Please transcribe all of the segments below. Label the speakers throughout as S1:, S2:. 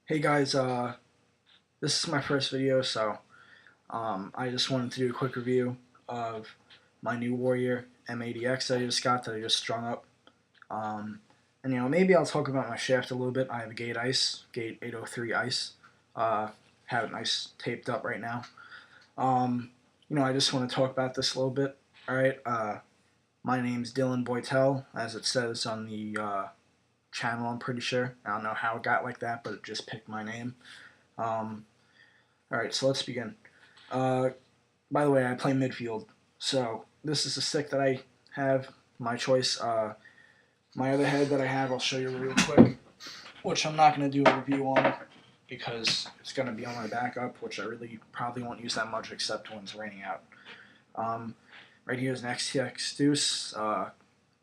S1: Hey guys, this is my first video, so I just wanted to do a quick review of my new Warrior M80X I just got that I just strung up. And maybe I'll talk about my shaft a little bit. I have a Gate 803 ice. Have it nice taped up right now. I just want to talk about this a little bit. Alright, my name's Dylan Boytel, as it says on the channel, I'm pretty sure. I don't know how it got like that, but it just picked my name. Alright, so let's begin. By the way, I play midfield, so this is the stick that I have, my choice. My other head that I have, I'll show you real quick, which I'm not going to do a review on because it's going to be on my backup, which I really probably won't use that much except when it's raining out. Right here is an XTX Deuce.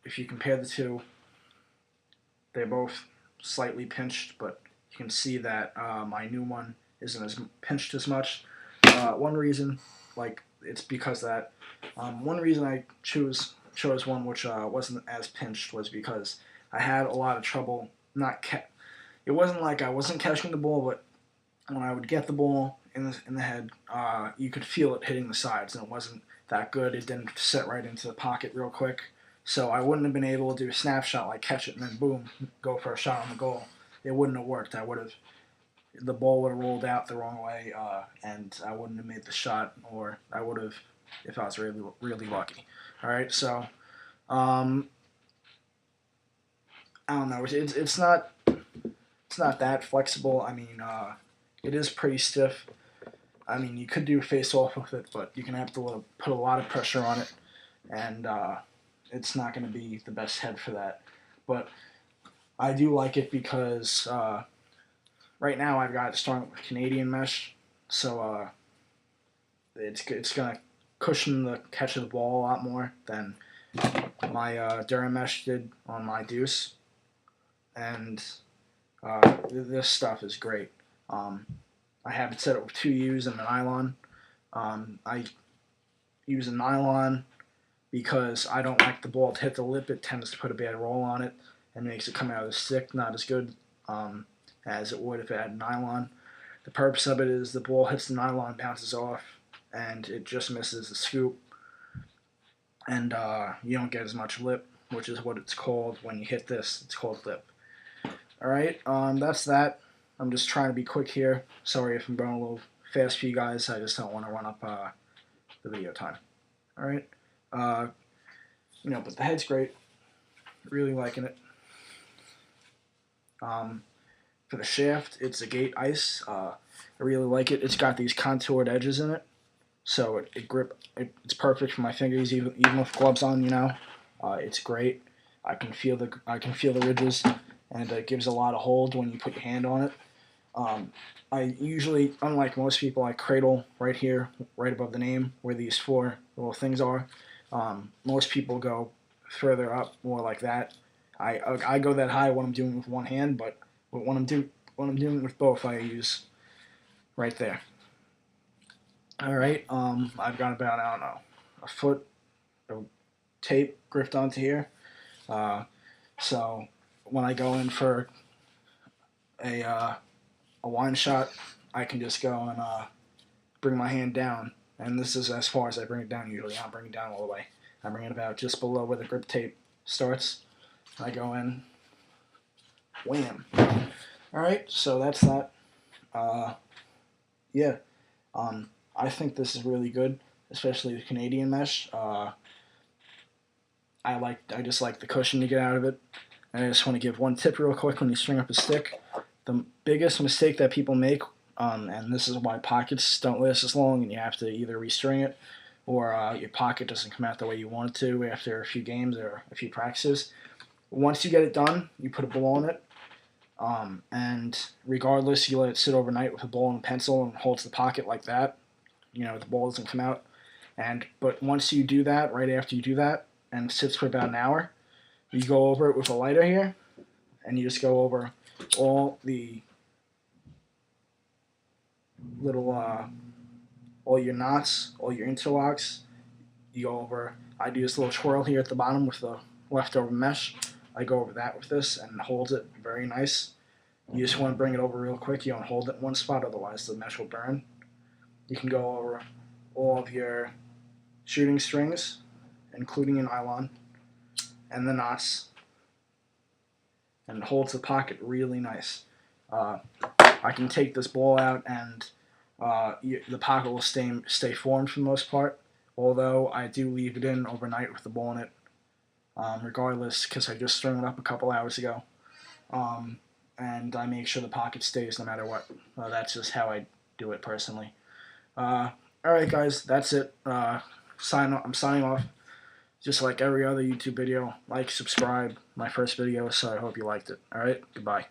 S1: If you compare the two, they're both slightly pinched, but you can see that my new one isn't as pinched as much. One reason, it's because that one reason I chose one which wasn't as pinched was because I had a lot of trouble it wasn't like I wasn't catching the ball, but when I would get the ball in the head, you could feel it hitting the sides, and it wasn't that good. It didn't set right into the pocket real quick, so I wouldn't have been able to do a snapshot, like catch it and then boom, go for a shot on the goal. It wouldn't have worked. The ball would have rolled out the wrong way, and I wouldn't have made the shot, or I would have if I was really, really lucky. All right, so I don't know. It's not that flexible. I mean, it is pretty stiff. I mean, you could do face off with it, but you're gonna have to put a lot of pressure on it, and it's not gonna be the best head for that. But I do like it because right now I've got it strung with Canadian mesh, so it's gonna cushion the catch of the ball a lot more than my Durham mesh did on my Deuce, and this stuff is great. I have it set up with 2Us and a nylon. I use a nylon because I don't like the ball to hit the lip. It tends to put a bad roll on it and makes it come out of the stick not as good as it would if it had nylon. The purpose of it is the ball hits the nylon, bounces off, and it just misses the scoop, and you don't get as much lip, which is what it's called when you hit this. It's called lip. Alright, that's that. I'm just trying to be quick here. Sorry if I'm going a little fast for you guys. I just don't want to run up the video time. Alright, but the head's great. Really liking it. For the shaft, it's a Gait Ice. I really like it. It's got these contoured edges in it, so it's perfect for my fingers, even with gloves on. It's great. I can feel the ridges, and it gives a lot of hold when you put your hand on it. I usually, unlike most people, I cradle right here, right above the name, where these four little things are. Most people go further up, more like that. I go that high when I'm doing it with one hand, but when I'm doing it with both, I use right there. All right, I've got about, I don't know, a foot of tape gripped onto here. So when I go in for a wine shot, I can just go and bring my hand down, and this is as far as I bring it down usually. I don't bring it down all the way. I bring it about just below where the grip tape starts. I go in, wham. Alright, so that's that. Yeah, I think this is really good, especially the Canadian mesh. I just like the cushion you get out of it. And I just want to give one tip real quick when you string up a stick. The biggest mistake that people make, and this is why pockets don't last as long, and you have to either restring it, or your pocket doesn't come out the way you want it to after a few games or a few practices. Once you get it done, you put a ball in it, and regardless, you let it sit overnight with a ball and a pencil and holds the pocket like that. The ball doesn't come out. But once you do that, right after you do that, and it sits for about an hour, you go over it with a lighter here, and you just go over all the little, all your knots, all your interlocks. You go over, I do this little twirl here at the bottom with the leftover mesh. I go over that with this, and it holds it very nice. You just want to bring it over real quick. You don't hold it in one spot, otherwise the mesh will burn. You can go over all of your shooting strings, including your nylon, and the knots, and it holds the pocket really nice. I can take this ball out and the pocket will stay formed for the most part, although I do leave it in overnight with the ball in it, regardless, because I just strung it up a couple hours ago. And I make sure the pocket stays no matter what. That's just how I do it personally. Alright guys, that's it. I'm signing off. Just like every other YouTube video, like, subscribe, my first video, so I hope you liked it. Alright, goodbye.